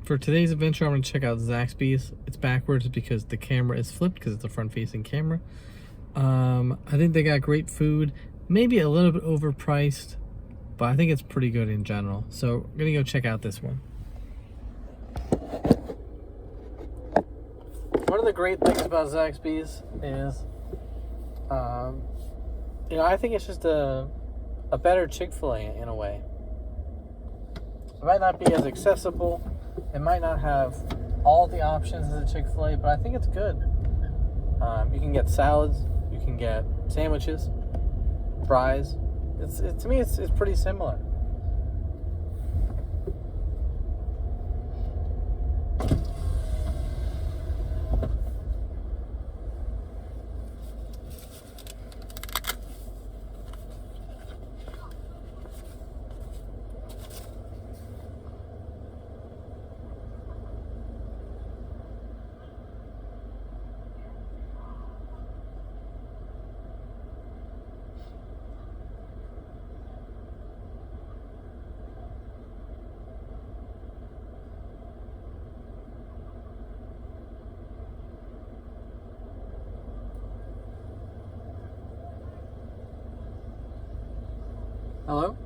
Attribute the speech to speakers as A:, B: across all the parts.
A: For today's adventure, I'm going to check out Zaxby's. It's backwards because the camera is flipped because it's a front-facing camera. I think they got great food, maybe a little bit overpriced, but I think it's pretty good in general. So I'm going to go check out this one. One of the great things about Zaxby's is, I think it's just a better Chick-fil-A in a way. It might not be as accessible. It might not have all the options as a Chick-fil-A, but I think it's good. You can get salads, you can get sandwiches, fries. To me, it's pretty similar. Hello?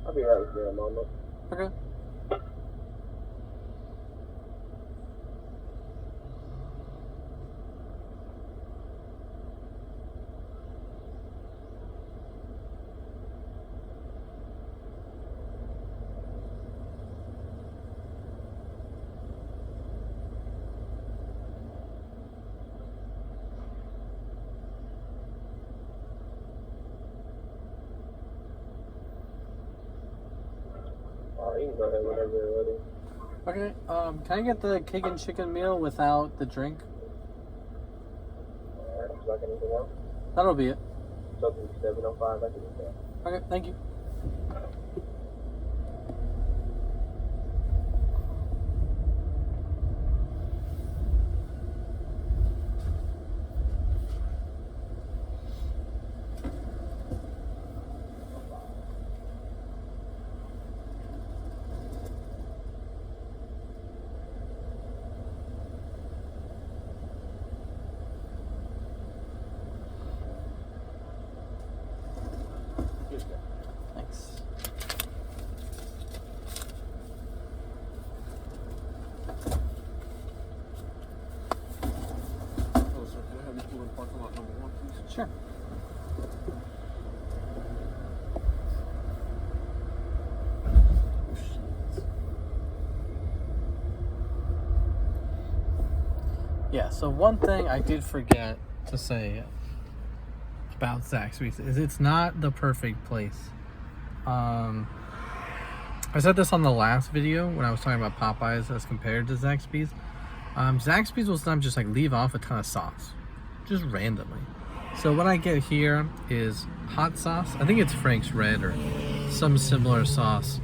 B: I'll be right with you in a moment.
A: Okay.
B: You can go ahead whenever you're ready.
A: Okay, can I get the Kickin chicken meal without the drink?
B: Alright, would you like anything else?
A: That'll be it.
B: So it'll be 705, I can do that.
A: Okay, thank you. Thanks.
C: Oh, sir, can I have you pull in parking lot number 1, please?
A: Sure. Yeah, so one thing I did forget to say about Zaxby's is it's not the perfect place. I said this on the last video when I was talking about Popeyes as compared to Zaxby's. Zaxby's will sometimes just like leave off a ton of sauce, just randomly. So what I get here is hot sauce. I think it's Frank's Red or some similar sauce,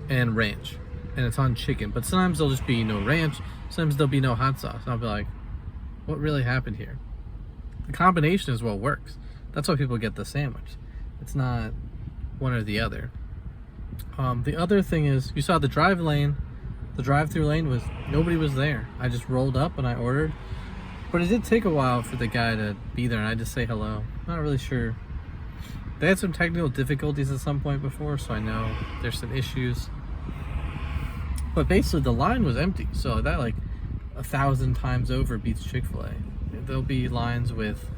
A: and ranch, and it's on chicken. But sometimes there'll just be no ranch. Sometimes there'll be no hot sauce. And I'll be like, what really happened here? The combination is what works. That's why people get the sandwich. It's not one or the other. The other thing is, you saw the drive-through lane was, nobody was there. I just rolled up and I ordered. But it did take a while for the guy to be there, and I just say hello. Not really sure. They had some technical difficulties at some point before, so I know there's some issues. But basically the line was empty, so that like 1,000 times over beats Chick-fil-A. There'll be lines with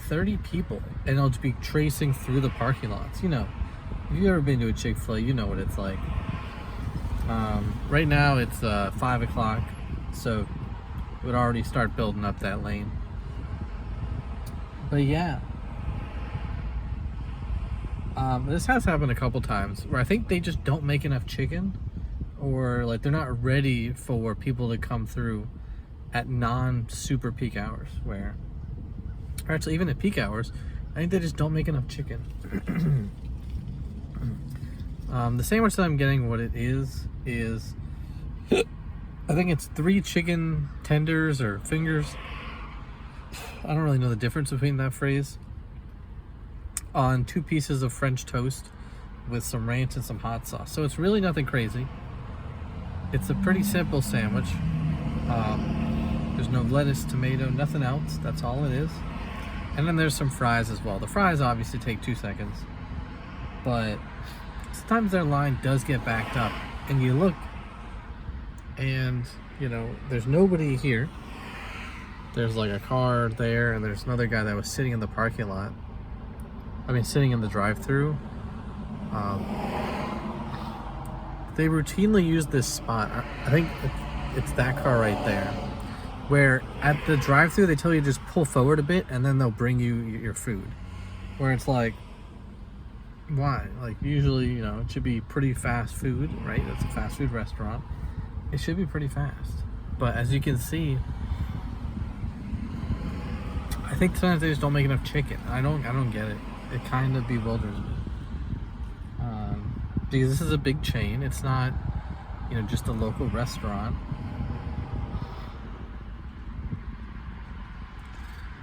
A: 30 people, and it'll just be tracing through the parking lots. If you've ever been to a Chick-fil-A, you know what it's like. Right now it's 5 o'clock, so it would already start building up that lane. But yeah, this has happened a couple times where I think they just don't make enough chicken, or like they're not ready for people to come through at non-super peak hours, or actually even at peak hours, I think they just don't make enough chicken. The sandwich that I'm getting, what it is I think it's 3 chicken tenders or fingers. I don't really know the difference between that phrase. On 2 pieces of French toast, with some ranch and some hot sauce. So it's really nothing crazy. It's a pretty simple sandwich. There's no lettuce, tomato, nothing else. That's all it is. And then there's some fries as well. The fries obviously take 2 seconds, but sometimes their line does get backed up, and you look, and you know, there's nobody here. There's like a car there, and there's another guy that was sitting in the parking lot. I mean, sitting in the drive-through. They routinely use this spot. I think it's that car right there, where at the drive-through they tell you to just pull forward a bit, and then they'll bring you your food. Where it's like, why? Like, usually, you know, it should be pretty fast food, right? It's a fast food restaurant. It should be pretty fast. But as you can see, I think sometimes they just don't make enough chicken. I don't get it. It kind of bewilders me. Because this is a big chain. It's not, you know, just a local restaurant.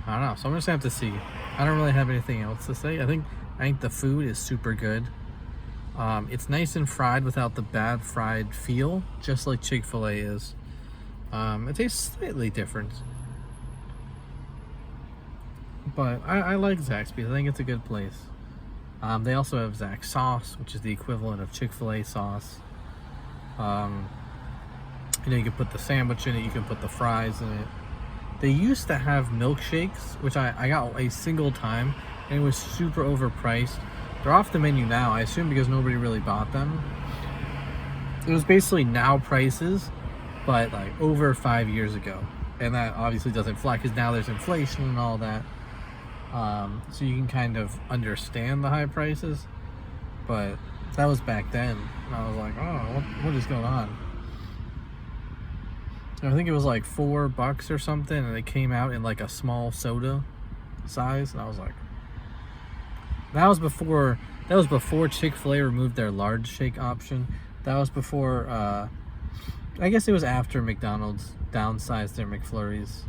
A: I don't know. So I'm just gonna have to see. I don't really have anything else to say. I think the food is super good. It's nice and fried without the bad fried feel, just like Chick-fil-A is. It tastes slightly different, but I like Zaxby. I think it's a good place. They also have Zax sauce, which is the equivalent of Chick-fil-A sauce. You know, you can put the sandwich in it, you can put the fries in it. They used to have milkshakes, which I got a single time, and it was super overpriced. They're off the menu now, I assume because nobody really bought them. It was basically now prices, but like over 5 years ago. And that obviously doesn't fly because now there's inflation and all that. So you can kind of understand the high prices, but that was back then. And I was like, oh, what is going on? I think it was like $4 or something, and it came out in like a small soda size, and I was like, that was before Chick-fil-A removed their large shake option. That was before, I guess it was after McDonald's downsized their McFlurries.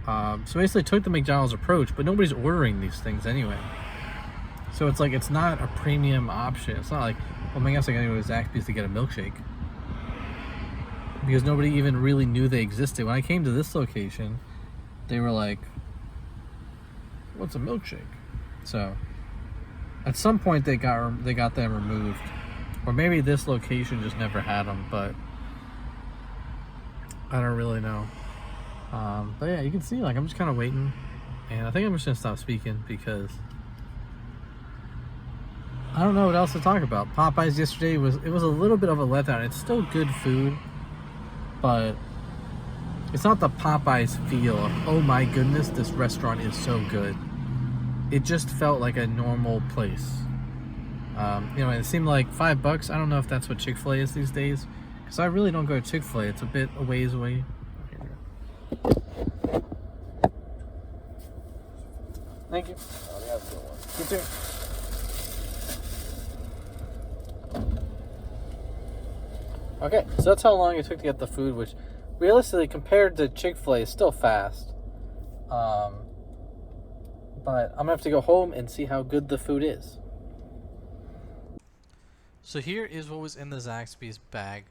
A: So basically took the McDonald's approach, but nobody's ordering these things anyway. So it's like, it's not a premium option. It's not like, well, I guess I gotta go to Zaxby's to get a milkshake. Because nobody even really knew they existed. When I came to this location, they were like, what's a milkshake? So at some point they got them removed. Or maybe this location just never had them, but I don't really know. But yeah, you can see, like, I'm just kind of waiting, and I think I'm just gonna stop speaking because I don't know what else to talk about. Popeyes yesterday was a little bit of a letdown. It's still good food, but it's not the Popeyes feel of, oh my goodness, this restaurant is so good. It just felt like a normal place. You know, and it seemed like $5. I don't know if that's what Chick-fil-A is these days, because I really don't go to Chick-fil-A. It's a bit a ways away. Thank you. You too. Okay, so that's how long it took to get the food, which realistically compared to Chick-fil-A is still fast. But I'm gonna have to go home and see how good the food is. So here is what was in the Zaxby's bag.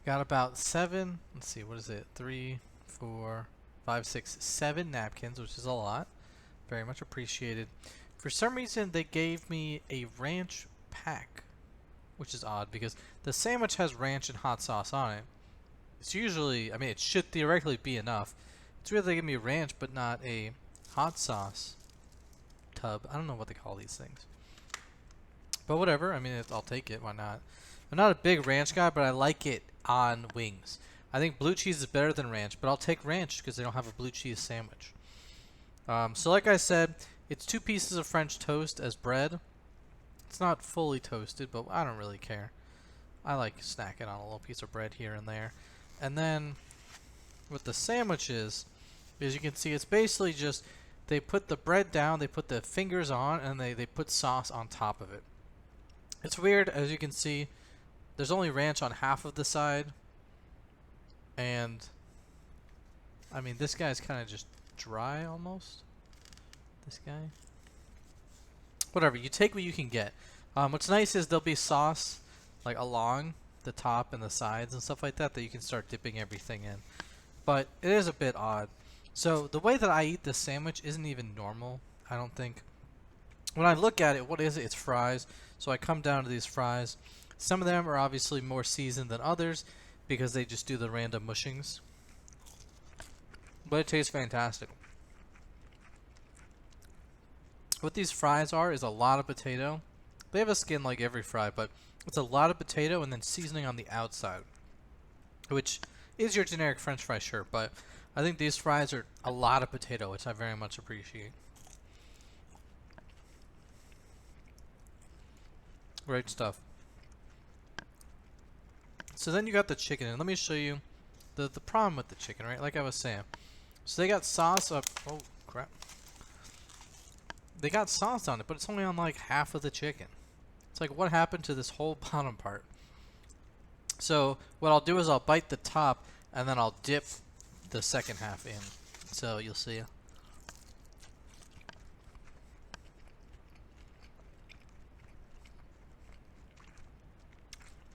A: Got about 7, let's see, what is it? 3, 4, 5, 6, 7 napkins, which is a lot. Very much appreciated. For some reason, they gave me a ranch pack, which is odd because the sandwich has ranch and hot sauce on it. It's usually, I mean, it should theoretically be enough. It's weird they give me ranch, but not a hot sauce tub. I don't know what they call these things. But whatever, I mean, I'll take it. Why not? I'm not a big ranch guy, but I like it on wings. I think blue cheese is better than ranch, but I'll take ranch because they don't have a blue cheese sandwich. So like I said, it's 2 pieces of French toast as bread. It's not fully toasted, but I don't really care. I like snacking on a little piece of bread here and there. And then with the sandwiches, as you can see, it's basically just they put the bread down, they put the fingers on, and they put sauce on top of it. It's weird, as you can see, there's only ranch on half of the side. And, I mean, this guy's kind of just dry almost. This guy. Whatever, you take what you can get. What's nice is there'll be sauce like along the top and the sides and stuff like that that you can start dipping everything in. But it is a bit odd. So the way that I eat this sandwich isn't even normal, I don't think. When I look at it, what is it? It's fries. So I come down to these fries. Some of them are obviously more seasoned than others because they just do the random mushings. But it tastes fantastic. What these fries are is a lot of potato. They have a skin like every fry, but it's a lot of potato and then seasoning on the outside, which is your generic French fry, sure, but I think these fries are a lot of potato, which I very much appreciate. Great stuff. So then you got the chicken, and let me show you the problem with the chicken, right? Like I was saying. So they got sauce up. Oh, crap. They got sauce on it, but it's only on like half of the chicken. It's like, what happened to this whole bottom part? So what I'll do is I'll bite the top, and then I'll dip the second half in. So you'll see.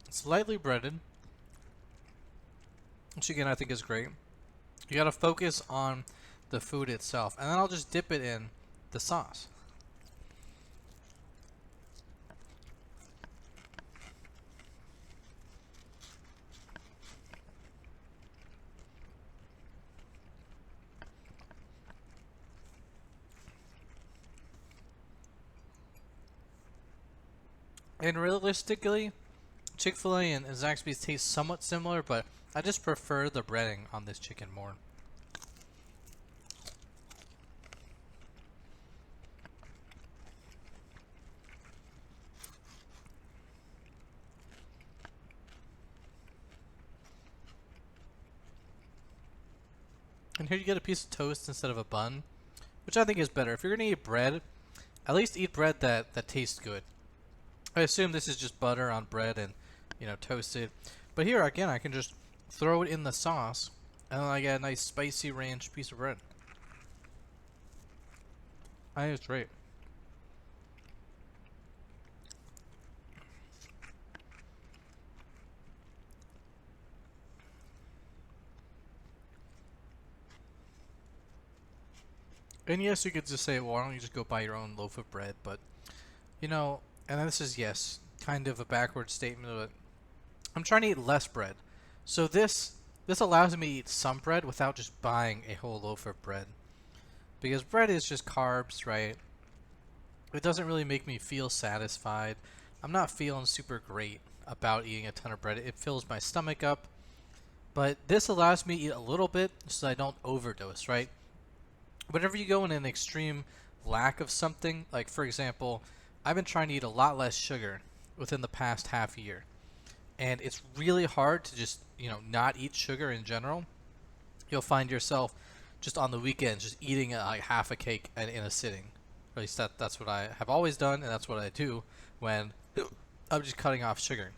A: It's lightly breaded, which again I think is great. You gotta focus on the food itself, and then I'll just dip it in the sauce. And realistically, Chick-fil-A and Zaxby's taste somewhat similar, but I just prefer the breading on this chicken more. And here you get a piece of toast instead of a bun, which I think is better. If you're going to eat bread, at least eat bread that tastes good. I assume this is just butter on bread and, you know, toasted. But here, again, I can just throw it in the sauce, and then I get a nice spicy ranch piece of bread. I think it's great. And yes, you could just say, well, why don't you just go buy your own loaf of bread? But, you know, and this is, yes, kind of a backward statement, but I'm trying to eat less bread. So this allows me to eat some bread without just buying a whole loaf of bread. Because bread is just carbs, right? It doesn't really make me feel satisfied. I'm not feeling super great about eating a ton of bread. It fills my stomach up. But this allows me to eat a little bit so I don't overdose, right? Whenever you go in an extreme lack of something, like for example, I've been trying to eat a lot less sugar within the past half year. And it's really hard to just, you know, not eat sugar in general. You'll find yourself just on the weekends just eating like half a cake in a sitting. Or at least that's what I have always done, and that's what I do when I'm just cutting off sugar.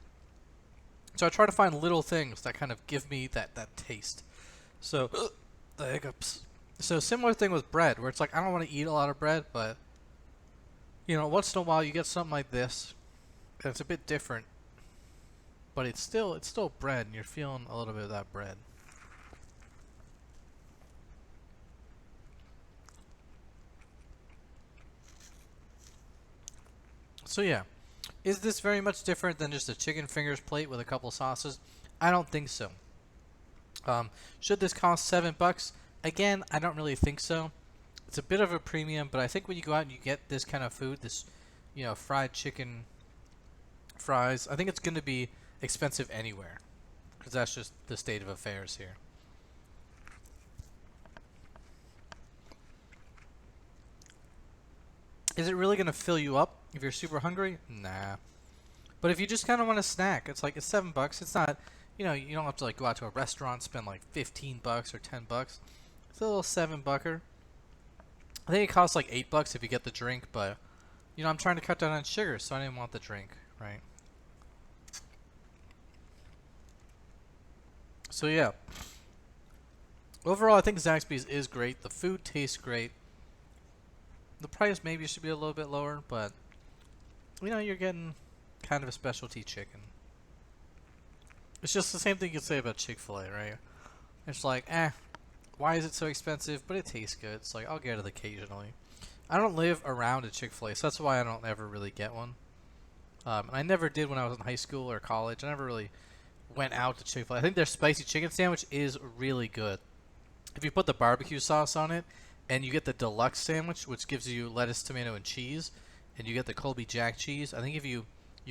A: So I try to find little things that kind of give me that taste. So, the hiccups. So similar thing with bread, where it's like I don't want to eat a lot of bread, but you know, once in a while you get something like this, and it's a bit different, but it's still bread, and you're feeling a little bit of that bread. So yeah, is this very much different than just a chicken fingers plate with a couple sauces? I don't think so. Should this cost $7? Again, I don't really think so. It's a bit of a premium, but I think when you go out and you get this kind of food, this, you know, fried chicken fries, I think it's going to be expensive anywhere, because that's just the state of affairs here. Is it really going to fill you up if you're super hungry? Nah. But if you just kind of want a snack, it's like, it's $7. It's not, you know, you don't have to like go out to a restaurant, spend like $15 or $10. It's a little $7-bucker. I think it costs like $8 if you get the drink, but you know, I'm trying to cut down on sugar, so I didn't want the drink, right? So yeah. Overall, I think Zaxby's is great. The food tastes great. The price maybe should be a little bit lower, but
D: you know, you're getting kind of a specialty chicken. It's just the same thing you could say about Chick-fil-A, right? It's like, why is it so expensive? But it tastes good. It's like, I'll get it occasionally. I don't live around a Chick-fil-A, so that's why I don't ever really get one. And I never did when I was in high school or college. I never really went out to Chick-fil-A. I think their spicy chicken sandwich is really good. If you put the barbecue sauce on it, and you get the deluxe sandwich, which gives you lettuce, tomato, and cheese, and you get the Colby Jack cheese, I think if you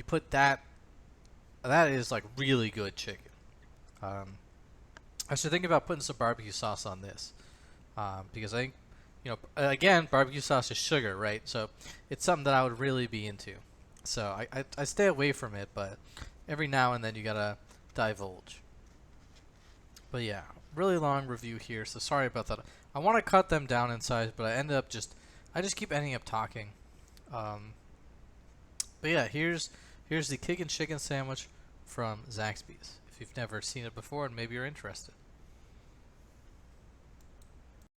D: put that, that is like really good chicken. I should think about putting some barbecue sauce on this, because I think, you know, again, barbecue sauce is sugar, right? So it's something that I would really be into. So I stay away from it, but every now and then you gotta divulge. But yeah, really long review here, so sorry about that. I want to cut them down in size, but I just keep ending up talking. But yeah, here's the Kickin' chicken sandwich from Zaxby's. If you've never seen it before and maybe you're interested.